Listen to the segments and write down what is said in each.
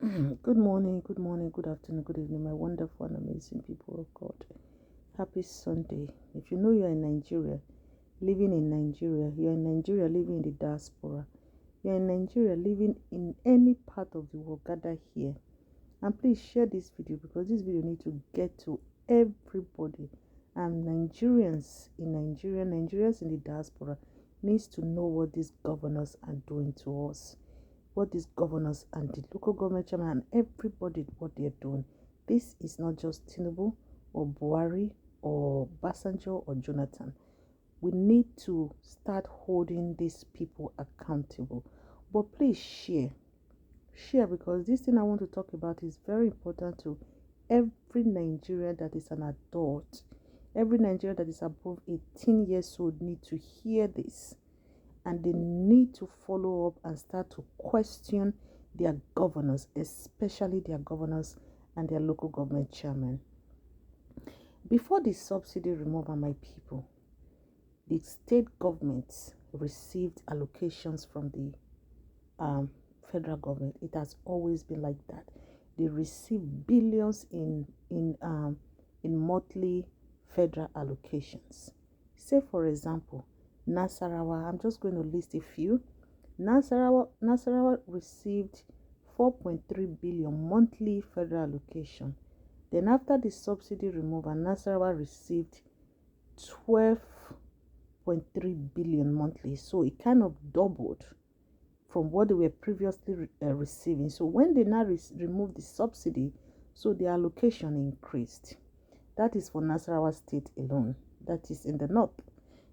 Good morning, good afternoon, good evening, my wonderful and amazing people of God. Happy Sunday. If you know you're in Nigeria, living in Nigeria, you're in Nigeria living in the diaspora, you're in Nigeria living in any part of the world, gather here. And please share this video because this video needs to get to everybody. And Nigerians in the diaspora needs to know what these governors are doing to us, what these governors and the local government chairman and everybody what they're doing. This is not just Tinubu or Buhari or Basanjo or Jonathan. We need to start holding these people accountable. But please share because this thing I want to talk about is very important to every Nigerian that is an adult. Every Nigerian that is above 18 years old need to hear this, and they need to follow up and start to question their governors, especially their governors and their local government chairmen. Before the subsidy removal, my people, the state governments received allocations from the federal government. It has always been like that. They receive billions in monthly federal allocations. Say, for example, Nasarawa, I'm just going to list a few. Nasarawa received 4.3 billion monthly federal allocation. Then after the subsidy removal, Nasarawa received 12.3 billion monthly. So it kind of doubled from what they were previously receiving. So when they now removed the subsidy, so the allocation increased. That is for Nasarawa state alone. That is in the north.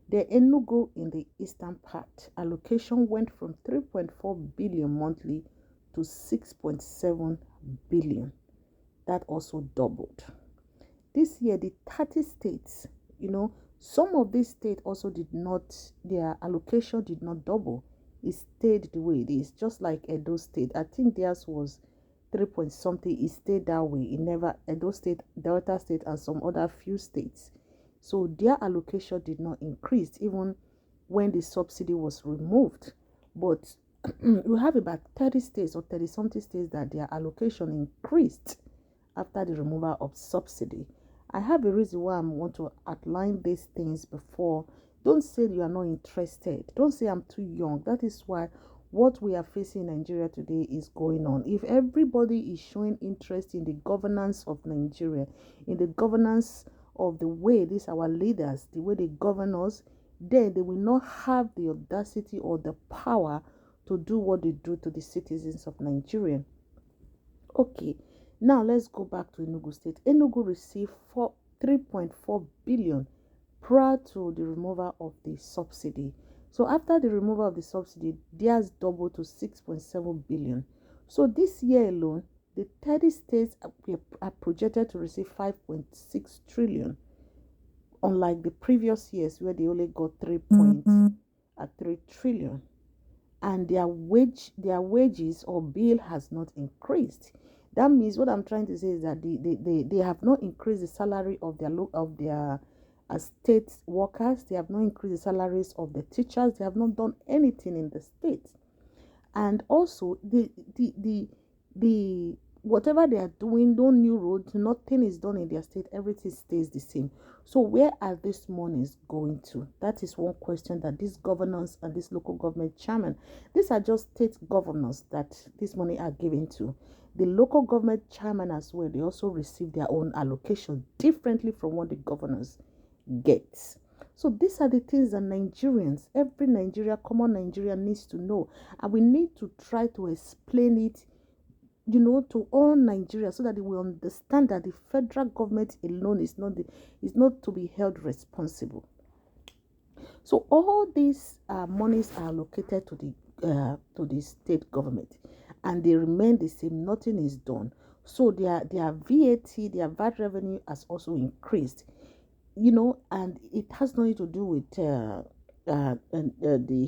The Enugu in the eastern part, allocation went from 3.4 billion monthly to 6.7 billion. That also doubled. This year, the 30 states, some of these states also did not, their allocation did not double. It stayed the way it is, just like Edo State. I think theirs was 3 point something. It stayed that way. It never, Edo State, Delta State, and some other few states. So their allocation did not increase even when the subsidy was removed. But we have about 30 states or 30 something states that their allocation increased after the removal of subsidy. I have a reason why I want to outline these things before. Don't say you are not interested. Don't say I'm too young. That is why what we are facing in Nigeria today is going on. If everybody is showing interest in the governance of Nigeria, in the governance of the way these our leaders, the way they govern us, then they will not have the audacity or the power to do what they do to the citizens of Nigeria. Okay, now let's go back to Enugu State. Enugu received 3.4 billion prior to the removal of the subsidy. So after the removal of the subsidy, theirs doubled to 6.7 billion. So this year alone, the 30 states are projected to receive 5.6 trillion, unlike the previous years where they only got 3 trillion. And their wages or bill has not increased. That means what I'm trying to say is that they have not increased the salary of their state workers. They have not increased the salaries of the teachers. They have not done anything in the state. And also the whatever they are doing, no new roads, nothing is done in their state. Everything stays the same. So where are these monies going to? That is one question that these governors and this local government chairman, these are just state governors that this money are given to. The local government chairman as well, they also receive their own allocation differently from what the governors get. So these are the things that Nigerians, every common Nigerian needs to know. And we need to try to explain it, to all Nigeria so that they will understand that the federal government alone is not to be held responsible. So all these monies are allocated to the state government, and they remain the same. Nothing is done. So their VAT, their VAT revenue has also increased. And it has nothing to do with the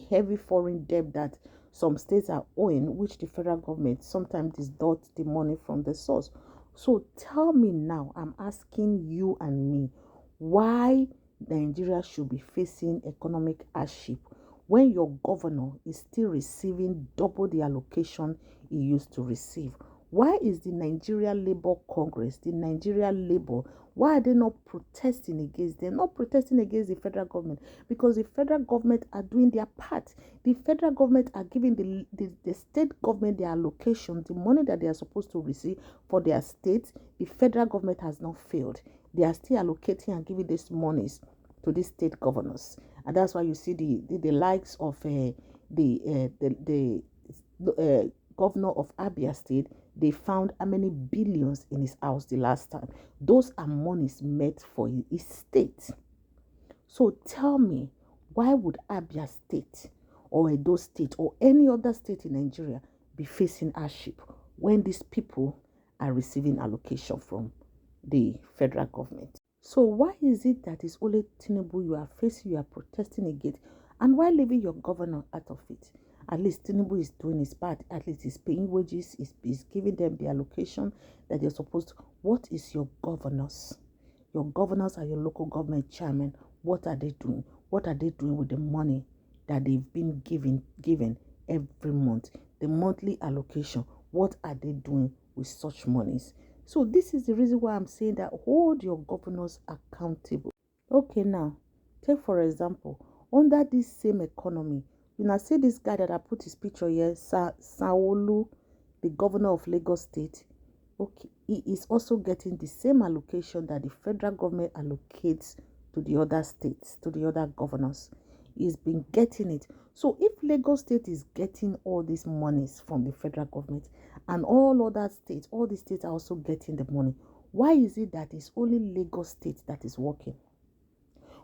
heavy foreign debt that some states are owing, which the federal government sometimes distorts the money from the source. So tell me now, I'm asking you and me, why Nigeria should be facing economic hardship when your governor is still receiving double the allocation he used to receive? Why is the Nigeria Labour Congress, the Nigeria Labour, why are they not protesting against them? Not protesting against the federal government, because the federal government are doing their part. The federal government are giving the state government their allocation, the money that they are supposed to receive for their states. The federal government has not failed. They are still allocating and giving these monies to the state governors, and that's why you see the likes of the governor of Abia State. They found how many billions in his house the last time. Those are monies meant for his state. So tell me, why would Abia State or Edo State or any other state in Nigeria be facing hardship when these people are receiving allocation from the federal government? So why is it that it's only Tinubu you are facing, you are protesting against, and why leaving your governor out of it? At least Tinubu is doing his part. At least he's paying wages, he's giving them the allocation that they're supposed to. What is your governors? Your governors are your local government chairman. What are they doing? What are they doing with the money that they've been given every month? The monthly allocation. What are they doing with such monies? So this is the reason why I'm saying that hold your governors accountable. Okay, now, take for example, under this same economy, you now see this guy that I put his picture here, SANWO-OLU, the governor of Lagos State. Okay, he is also getting the same allocation that the federal government allocates to the other states, to the other governors. He's been getting it. So if Lagos State is getting all these monies from the federal government and all other states, all the states are also getting the money, why is it that it's only Lagos State that is working?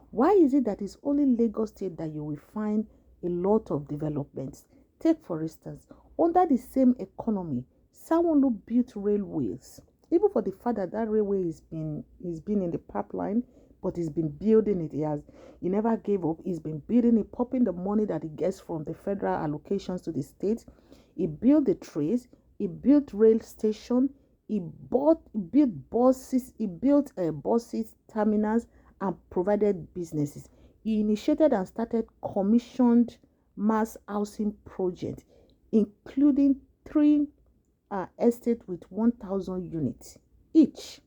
Why is it that it's only Lagos State that you will find a lot of developments? Take for instance, under the same economy, SANWO-OLU built railways. Even for the fact that railway has been in the pipeline, but he's been building it. He never gave up. He's been building it, popping the money that he gets from the federal allocations to the state. He built the trains. He built rail station. He built buses. He built buses, terminals, and provided businesses. He initiated and started commissioned mass housing projects, including 3 estates with 1,000 units each.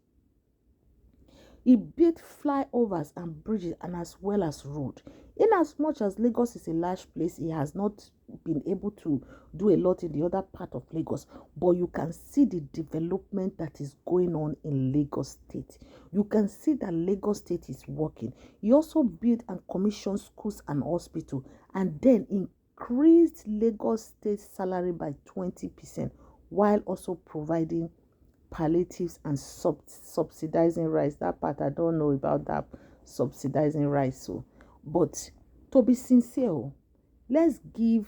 He built flyovers and bridges and as well as road. In as much as Lagos is a large place, he has not been able to do a lot in the other part of Lagos. But you can see the development that is going on in Lagos State. You can see that Lagos State is working. He also built and commissioned schools and hospitals, and then increased Lagos State salary by 20%, while also providing palliatives and subsidizing rice. That part I don't know about, that subsidizing rice. So, but to be sincere, let's give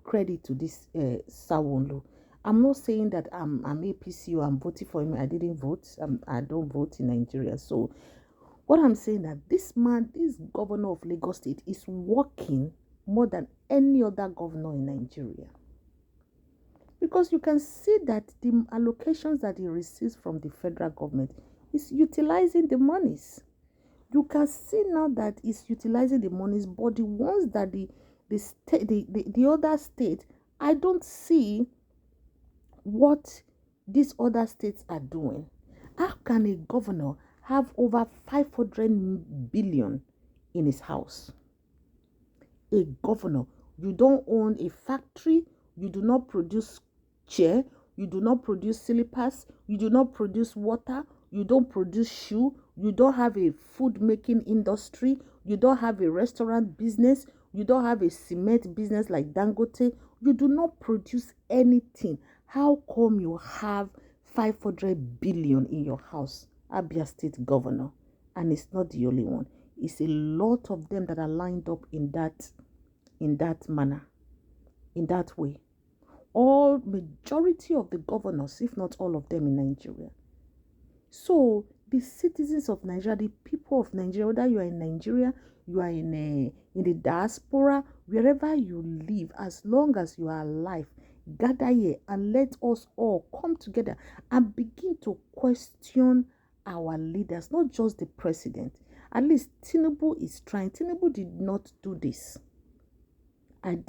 credit to this SANWO-OLU. I'm not saying that I'm APC or I'm voting for him. I didn't vote. I don't vote in Nigeria. So what I'm saying that this man, this governor of Lagos State, is working more than any other governor in Nigeria. Because you can see that the allocations that he receives from the federal government is utilizing the monies. You can see now that he's utilizing the monies, but the ones that the other state, I don't see what these other states are doing. How can a governor have over 500 billion in his house? A governor, you don't own a factory, you do not produce chair, you do not produce slippers, you do not produce water, you don't produce shoe, you don't have a food making industry, you don't have a restaurant business, you don't have a cement business like Dangote, you do not produce anything. How come you have 500 billion in your house? Abia State governor, and it's not the only one. It's a lot of them that are lined up in that manner, in that way. All majority of the governors, if not all of them in Nigeria. So the citizens of Nigeria, the people of Nigeria, whether you are in Nigeria, you are in the diaspora, wherever you live, as long as you are alive, gather here and let us all come together and begin to question our leaders, not just the president. At least Tinubu is trying. Tinubu did not do this.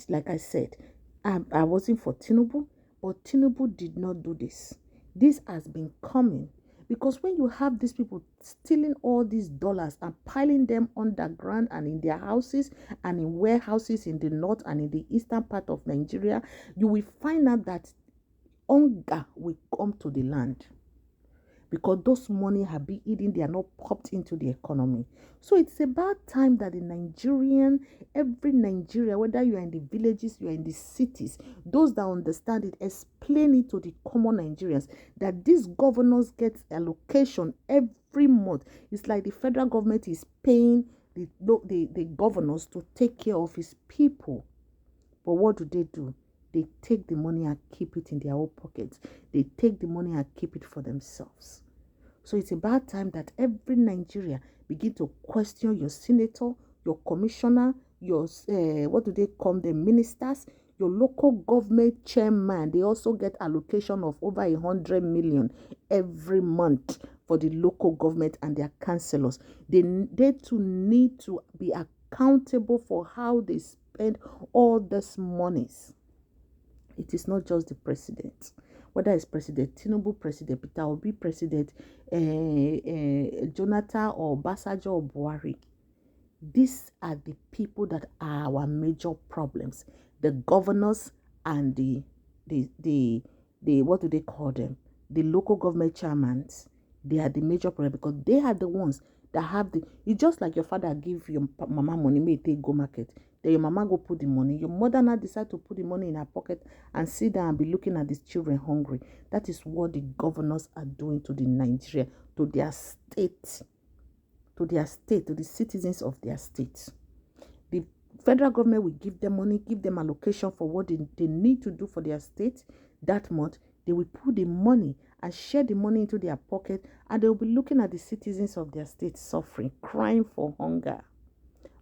Like I said, I wasn't for Tinubu, but Tinubu did not do this. This has been coming because when you have these people stealing all these dollars and piling them underground and in their houses and in warehouses in the north and in the eastern part of Nigeria, you will find out that hunger will come to the land because those money have been eaten, they are not popped into the economy. So it's about time that every Nigeria, whether you are in the villages, you are in the cities, those that understand it, explain it to the common Nigerians that these governors get allocation every month. It's like the federal government is paying the governors to take care of his people. But what do? They take the money and keep it in their own pockets. They take the money and keep it for themselves. So it's about time that every Nigeria begin to question your senator, your commissioner, your, what do they call them, ministers, your local government chairman. They also get allocation of over 100 million every month for the local government and their councillors. They too need to be accountable for how they spend all these monies. It is not just the president. Whether it's President Tinubu, President Peter Obi, President Jonathan or Basajo or Buhari. These are the people that are our major problems. The governors and the what do they call them? The local government chairmen. They are the major problem because they are the ones that have it's just like your father give your mama money, may take go market. Then your mama go put the money. Your mother now decide to put the money in her pocket and sit down and be looking at these children hungry. That is what the governors are doing to the Nigeria, to their state, to the citizens of their state. The federal government will give them money, give them allocation for what they need to do for their state that month. They will put the money and share the money into their pocket, and they will be looking at the citizens of their state suffering, crying for hunger,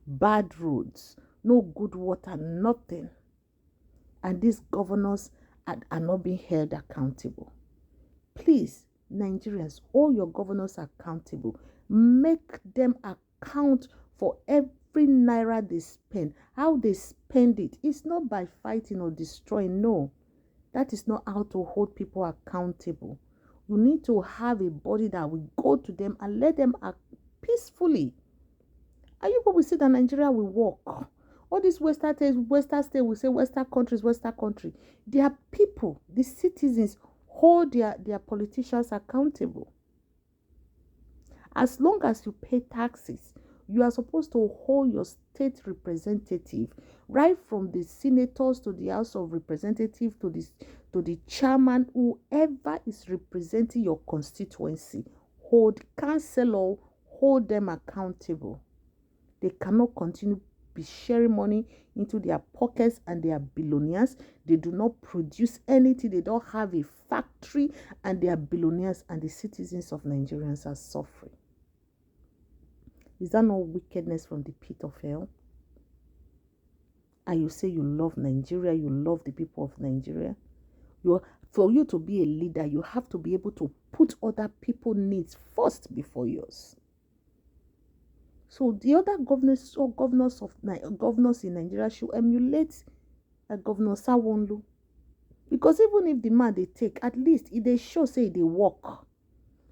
bad roads, no good water, nothing. And these governors are not being held accountable. Please, Nigerians, all your governors are accountable. Make them account for every naira they spend, how they spend it. It's not by fighting or destroying, no. That is not how to hold people accountable. You need to have a body that will go to them and let them act peacefully. And you people see that Nigeria will work. All these Western states, we say Western countries. Their people, the citizens, hold their politicians accountable. As long as you pay taxes, you are supposed to hold your state representative, right from the senators to the House of Representatives to the chairman, whoever is representing your constituency, hold them accountable. They cannot continue be sharing money into their pockets and they are billionaires. They do not produce anything. They don't have a factory and they are billionaires and the citizens of Nigerians are suffering. Is that not wickedness from the pit of hell? And you say you love Nigeria, you love the people of Nigeria. For you to be a leader, you have to be able to put other people's needs first before yours. So the other governors in Nigeria should emulate Governor SANWO-OLU. Because even if the man they take, at least if they show say they work.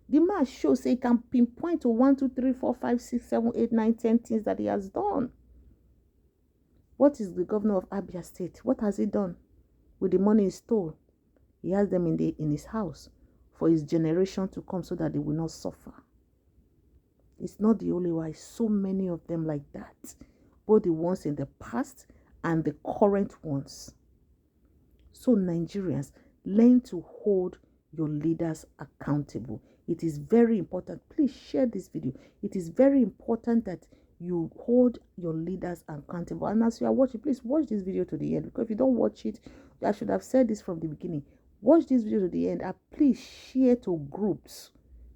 The man shows say he can pinpoint to 1, 2, 3, 4, 5, 6, 7, 8, 9, 10 things that he has done. What is the governor of Abia State? What has he done with the money he stole? He has them in his house for his generation to come so that they will not suffer. It's not the only one. So many of them like that. Both the ones in the past and the current ones. So Nigerians, learn to hold your leaders accountable. It is very important. Please share this video. It is very important that you hold your leaders accountable. And as you are watching, please watch this video to the end. Because if you don't watch it, I should have said this from the beginning. Watch this video to the end and please share to groups.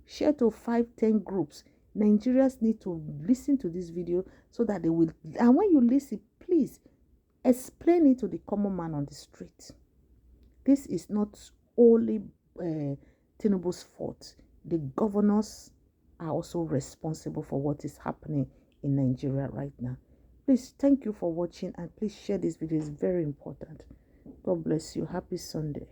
Share to 5, 10 groups. Nigerians need to listen to this video so that they will. And when you listen, please explain it to the common man on the street. This is not only Tinubu's fault. The governors are also responsible for what is happening in Nigeria right now. Please, thank you for watching and please share this video. It's very important. God bless you. Happy Sunday.